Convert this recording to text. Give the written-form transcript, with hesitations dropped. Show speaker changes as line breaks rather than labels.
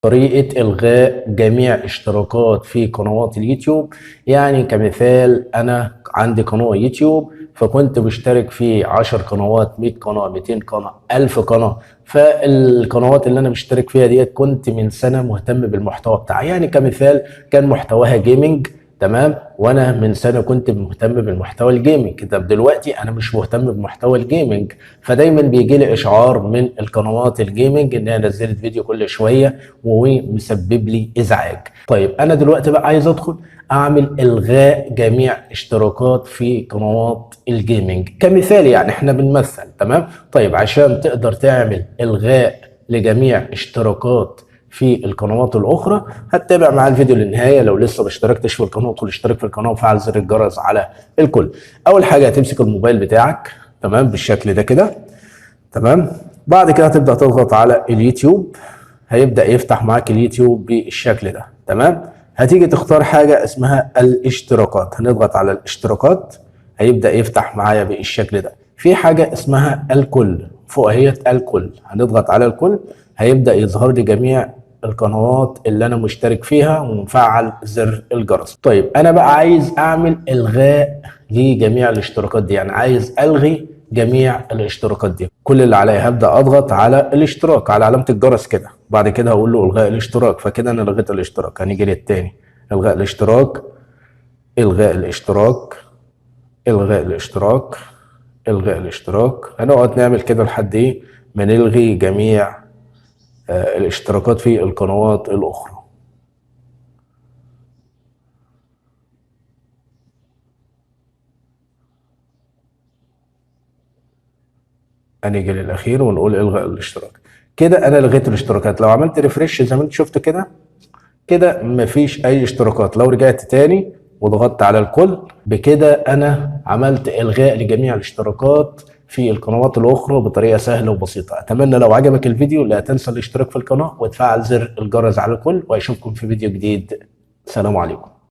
طريقة إلغاء جميع اشتراكات في قنوات اليوتيوب. يعني كمثال أنا عندي قناة يوتيوب، فكنت مشترك في 10 قنوات، 100 قناة، 200 قناة، 1000 قناة. فالقنوات اللي أنا مشترك فيها ديت كنت من سنة مهتم بالمحتوى بتاعي. يعني كمثال كان محتواها جيمنج، تمام، وانا من سنه كنت مهتم بالمحتوى الجيمنج. طب دلوقتي انا مش مهتم بمحتوى الجيمنج، فدايما بيجي لي اشعار من القنوات الجيمنج انها نزلت فيديو كل شويه ومسبب لي ازعاج. طيب انا دلوقتي بقى عايز ادخل اعمل الغاء جميع اشتراكات في قنوات الجيمنج كمثال، يعني احنا بنمثل، تمام. طيب عشان تقدر تعمل الغاء لجميع اشتراكات في القنوات الاخرى هتتابع معايا الفيديو للنهايه. لو لسه ما اشتركتش في القناه ادخل اشترك في القناه وفعل زر الجرس على الكل. اول حاجه هتمسك الموبايل بتاعك، تمام، بالشكل ده كده، تمام. بعد كده هتبدا تضغط على اليوتيوب، هيبدا يفتح معاك اليوتيوب بالشكل ده، تمام. هتيجي تختار حاجه اسمها الاشتراكات، هنضغط على الاشتراكات، هيبدا يفتح معايا بالشكل ده. في حاجه اسمها الكل فوق اهيت، الكل، هنضغط على الكل، هيبدا يظهر لي جميع القنوات اللي انا مشترك فيها ومفعل زر الجرس. طيب انا بقى عايز اعمل الغاء لجميع الاشتراكات دي، يعني عايز الغي جميع الاشتراكات دي. كل اللي عليا هبدا اضغط على الاشتراك على علامه الجرس كده، بعد كده هقول له الغاء الاشتراك، فكده انا لغيت الاشتراك. هنيجي للتاني، الغاء الاشتراك، الغاء الاشتراك، الغاء الاشتراك، الغاء الاشتراك. هنقعد نعمل كده لحد ايه ما نلغي جميع الاشتراكات في القنوات الاخرى. هنيجي للاخير ونقول الغاء الاشتراك. كده انا لغيت الاشتراكات. لو عملت ريفرش زي ما انت شفت كده، كده مفيش اي اشتراكات. لو رجعت تاني وضغطت على الكل، بكده انا عملت الغاء لجميع الاشتراكات في القنوات الاخرى بطريقه سهله وبسيطه. اتمنى لو عجبك الفيديو لا تنسى الاشتراك في القناه وتفعل زر الجرس على الكل، واشوفكم في فيديو جديد. سلام عليكم.